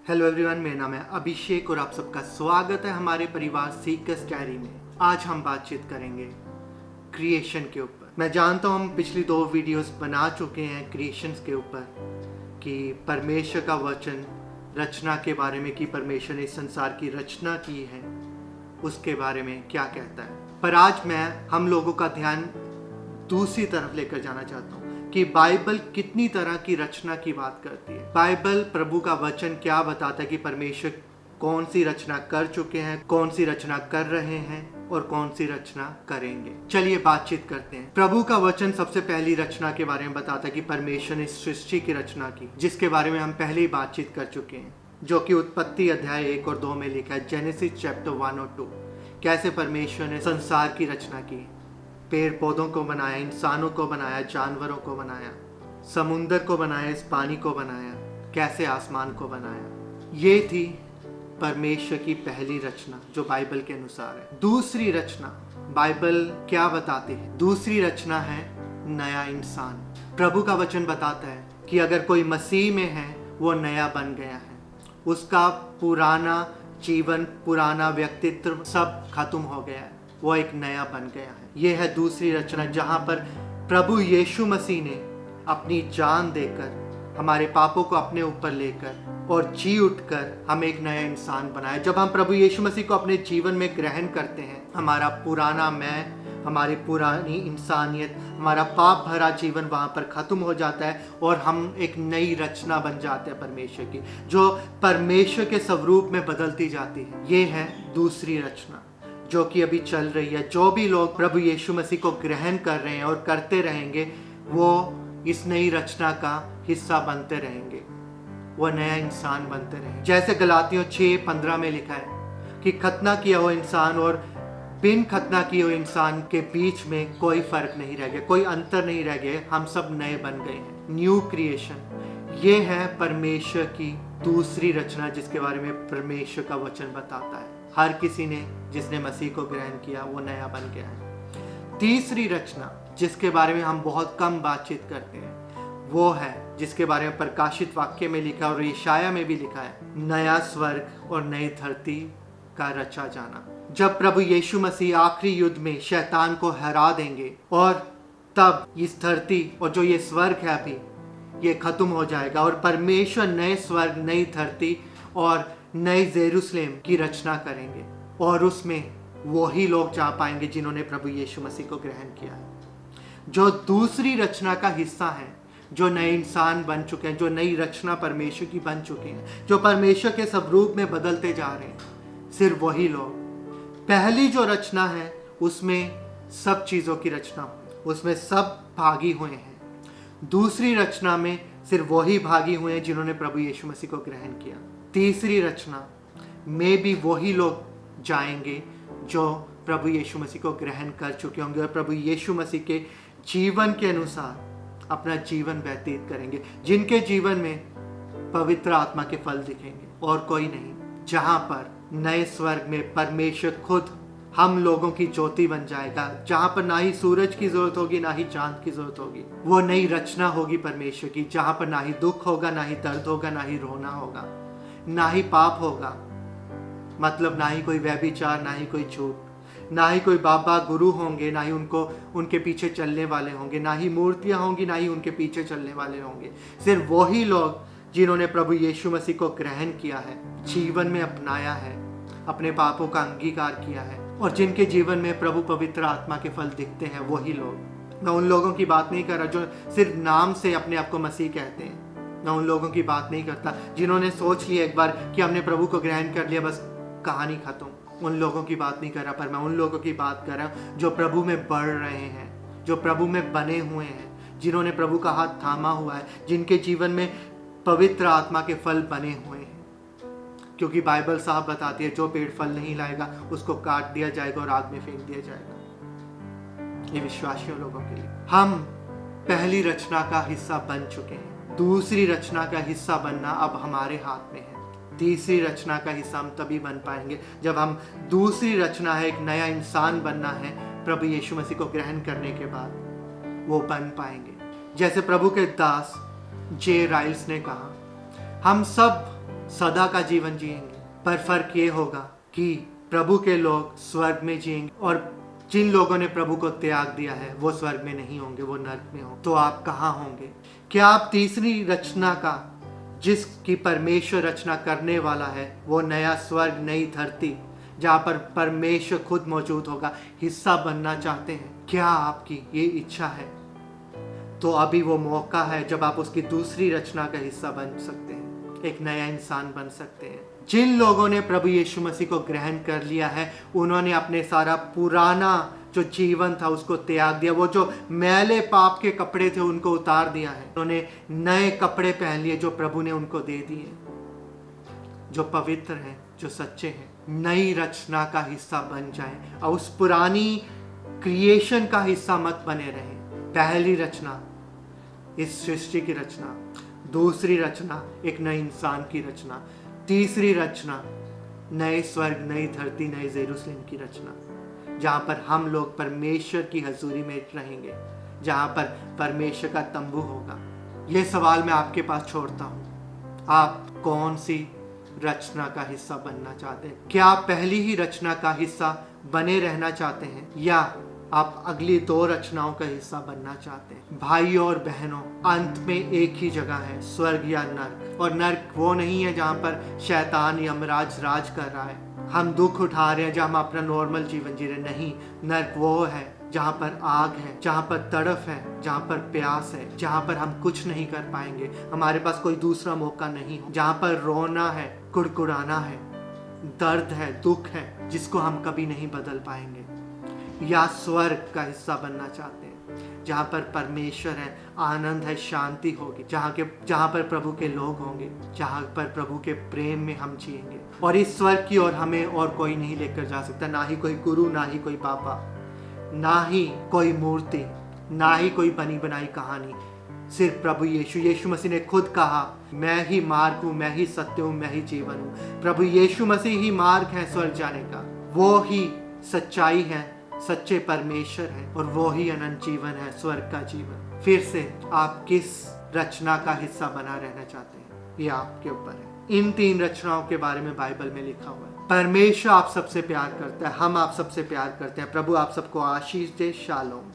Hello everyone, मेरा नाम है अभिषेक और आप सबका स्वागत है हमारे परिवार सीकर्स डायरी में। आज हम बातचीत करेंगे क्रिएशन के ऊपर। मैं जानता हूँ हम पिछली 2 वीडियोस बना चुके हैं क्रिएशंस के ऊपर कि परमेश्वर का वचन रचना के बारे में, कि परमेश्वर ने इस संसार की रचना की है उसके बारे में क्या कहता है। पर आज मैं हम लोगों का ध्यान दूसरी तरफ लेकर जाना चाहता हूँ कि बाइबल कितनी तरह की रचना की बात करती है। बाइबल प्रभु का वचन क्या बताता है कि परमेश्वर कौन सी रचना कर चुके हैं, कौन सी रचना कर रहे हैं और कौन सी रचना करेंगे। चलिए बातचीत करते हैं। प्रभु का वचन सबसे पहली रचना के बारे में बताता है कि परमेश्वर ने सृष्टि की रचना की, जिसके बारे में हम पहले ही बातचीत कर चुके हैं, जो कि उत्पत्ति अध्याय 1 और 2 में लिखा है। जेनेसिस चैप्टर 1 और 2 कैसे परमेश्वर ने संसार की रचना की, पेड़ पौधों को बनाया, इंसानों को बनाया, जानवरों को बनाया, समुंदर को बनाया, इस पानी को बनाया, कैसे आसमान को बनाया। ये थी परमेश्वर की पहली रचना जो बाइबल के अनुसार है। दूसरी रचना बाइबल क्या बताती है? दूसरी रचना है नया इंसान। प्रभु का वचन बताता है कि अगर कोई मसीह में है वो नया बन गया है, उसका पुराना जीवन, पुराना व्यक्तित्व सब खत्म हो गया है, वो एक नया बन गया है। यह है दूसरी रचना, जहां पर प्रभु यीशु मसीह ने अपनी जान देकर हमारे पापों को अपने ऊपर लेकर और जी उठकर हमें एक नया इंसान बनाया। जब हम प्रभु यीशु मसीह को अपने जीवन में ग्रहण करते हैं, हमारा पुराना मैं, हमारी पुरानी इंसानियत, हमारा पाप भरा जीवन वहां पर खत्म हो जाता है और हम एक नई रचना बन जाते हैं परमेश्वर की, जो परमेश्वर के स्वरूप में बदलती जाती है। ये है दूसरी रचना जो कि अभी चल रही है। जो भी लोग प्रभु यीशु मसीह को ग्रहण कर रहे हैं और करते रहेंगे, वो इस नई रचना का हिस्सा बनते रहेंगे, वो नया इंसान बनते रहेंगे। जैसे गलातियों 6:15 में लिखा है कि खतना किया हुआ इंसान और बिन खतना किए हुए इंसान के बीच में कोई फर्क नहीं रह गया, कोई अंतर नहीं रह गया, हम सब नए बन गए हैं। न्यू क्रिएशन, ये है परमेश्वर की दूसरी रचना जिसके बारे में परमेश्वर का वचन बताता है। हर किसी ने जिसने मसीह को ग्रहण किया वो नया बन गया है। तीसरी रचना जिसके बारे में हम बहुत कम बातचीत करते हैं, वो है जिसके बारे में प्रकाशित वाक्य में लिखा और यशाया में भी लिखा है, नया स्वर्ग और नई धरती का रचा जाना। जब प्रभु यीशु मसीह आखिरी युद्ध में शैतान को हरा देंगे और तब इस धरती और जो ये स्वर्ग है अभी ये खत्म हो जाएगा और परमेश्वर नए स्वर्ग, नई धरती और नए जेरूसलेम की रचना करेंगे और उसमें वही लोग जा पाएंगे जिन्होंने प्रभु यीशु मसीह को ग्रहण किया है, जो दूसरी रचना का हिस्सा हैं, जो नए इंसान बन चुके हैं, जो नई रचना परमेश्वर की बन चुके हैं, जो परमेश्वर के स्वरूप में बदलते जा रहे हैं। सिर्फ वही लोग। पहली जो रचना है उसमें सब चीजों की रचना, उसमें सब भागी हुए हैं। दूसरी रचना में सिर्फ वही भागी हुए हैं जिन्होंने प्रभु यीशु मसीह को ग्रहण किया। तीसरी रचना में भी वही लोग जाएंगे जो प्रभु यीशु मसीह को ग्रहण कर चुके होंगे और प्रभु यीशु मसीह के जीवन के अनुसार अपना जीवन व्यतीत करेंगे, जिनके जीवन में पवित्र आत्मा के फल दिखेंगे और कोई नहीं। जहां पर नए स्वर्ग में परमेश्वर खुद हम लोगों की ज्योति बन जाएगा, जहां पर ना ही सूरज की जरूरत होगी ना ही चांद की जरूरत होगी। वो नई रचना होगी परमेश्वर की, जहां पर ना ही दुख होगा, ना ही दर्द होगा, ना ही रोना होगा, ना ही पाप होगा, मतलब ना ही कोई व्यभिचार, ना ही कोई झूठ, ना ही कोई बाबा गुरु होंगे, ना ही उनके पीछे चलने वाले होंगे, ना ही मूर्तियां होंगी, ना ही उनके पीछे चलने वाले होंगे। सिर्फ वही लोग जिन्होंने प्रभु यीशु मसीह को ग्रहण किया है, जीवन में अपनाया है, अपने पापों का अंगीकार किया है और जिनके जीवन में प्रभु पवित्र आत्मा के फल दिखते हैं, वही लोग। मैं उन लोगों की बात नहीं कर रहा जो सिर्फ नाम से अपने आप को मसीह कहते हैं। मैं उन लोगों की बात नहीं करता जिन्होंने सोच लिया एक बार कि हमने प्रभु को ग्रहण कर लिया, बस कहानी खत्म। उन लोगों की बात नहीं कर रहा, पर मैं उन लोगों की बात कर रहा हूँ जो प्रभु में बढ़ रहे हैं, जो प्रभु में बने हुए हैं, जिन्होंने प्रभु का हाथ थामा हुआ है, जिनके जीवन में पवित्र आत्मा के फल बने हुए हैं। क्योंकि बाइबल साहब बताती है जो पेड़ फल नहीं लाएगा उसको काट दिया जाएगा और आग में फेंक दिया जाएगा। ये विश्वासियों लोगों के लिए। हम पहली रचना का हिस्सा बन चुके हैं, दूसरी रचना का हिस्सा बनना अब हमारे हाथ में है। तीसरी रचना का हिस्सा हम तभी बन पाएंगे जब हम दूसरी रचना है, एक नया इंसान बनना है, प्रभु यीशु मसीह को ग्रहण करने के बाद वो बन पाएंगे। जैसे प्रभु के दास जे राइल्स ने कहा, हम सब सदा का जीवन जिएंगे। पर फर्क ये होगा कि प्रभु के लोग स्वर्ग में जिएंगे और जिन लोगों ने प्रभु को त्याग दिया है वो स्वर्ग में नहीं होंगे, वो नरक में होंगे। तो आप कहाँ होंगे? क्या आप तीसरी रचना का, जिसकी परमेश्वर रचना करने वाला है, वो नया स्वर्ग नई धरती जहाँ पर परमेश्वर खुद मौजूद होगा, हिस्सा बनना चाहते हैं? क्या आपकी ये इच्छा है? तो अभी वो मौका है जब आप उसकी दूसरी रचना का हिस्सा बन सकते हैं, एक नया इंसान बन सकते हैं। जिन लोगों ने प्रभु यीशु मसीह को ग्रहण कर लिया है, उन्होंने अपने सारा पुराना जो जीवन था उसको त्याग दिया। वो जो मैले पाप के कपड़े थे उनको उतार दिया है। उन्होंने नए कपड़े पहन लिए जो प्रभु ने उनको दे दिए, जो पवित्र हैं, जो सच्चे हैं। नई रचना का हिस्सा बन जाएं और उस पुरानी क्रिएशन का हिस्सा मत बने रहें। पहली रचना इस सृष्टि की रचना, दूसरी रचना एक नए इंसान की रचना, तीसरी रचना नए स्वर्ग नई धरती नए जेरूसलेम की रचना, जहाँ पर हम लोग परमेश्वर की हजूरी में रहेंगे, जहाँ पर परमेश्वर का तंबू होगा। ये सवाल मैं आपके पास छोड़ता हूँ, आप कौन सी रचना का हिस्सा बनना चाहते हैं? क्या आप पहली ही रचना का हिस्सा बने रहना चाहते हैं या आप अगली दो रचनाओं का हिस्सा बनना चाहते हैं? भाइयों और बहनों, अंत में एक ही जगह है, स्वर्ग या नर्क। और नर्क वो नहीं है जहाँ पर शैतान यमराज राज कर रहा है, हम दुख उठा रहे हैं, जहाँ हम अपना नॉर्मल जीवन जी रहे। नहीं, नर्क वो है जहाँ पर आग है, जहाँ पर तड़फ है, जहाँ पर प्यास है, जहाँ पर हम कुछ नहीं कर पाएंगे, हमारे पास कोई दूसरा मौका नहीं, जहाँ पर रोना है, कुड़कुड़ाना है, दर्द है, दुख है, जिसको हम कभी नहीं बदल पाएंगे। या स्वर्ग का हिस्सा बनना चाहते हैं, जहाँ पर परमेश्वर है, आनंद है, शांति होगी, जहाँ पर प्रभु के लोग होंगे, जहाँ पर प्रभु के प्रेम में हम जिएंगे। और इस स्वर्ग की ओर हमें और कोई नहीं लेकर जा सकता, ना ही कोई गुरु, ना ही कोई पापा, ना ही कोई मूर्ति, ना ही कोई बनी बनाई कहानी। सिर्फ प्रभु यीशु मसीह ने खुद कहा, मैं ही मार्ग हूँ, मैं ही सत्य हूँ, मैं ही जीवन हूँ। प्रभु यीशु मसीह ही मार्ग है स्वर्ग जाने का, वो ही सच्चाई है, सच्चे परमेश्वर है, और वो ही अनंत जीवन है, स्वर्ग का जीवन। फिर से आप किस रचना का हिस्सा बना रहना चाहते हैं, ये आपके ऊपर है। इन तीन रचनाओं के बारे में बाइबल में लिखा हुआ है। परमेश्वर आप सबसे प्यार करता है, हम आप सबसे प्यार करते हैं। प्रभु आप सबको आशीष दे। शालोम।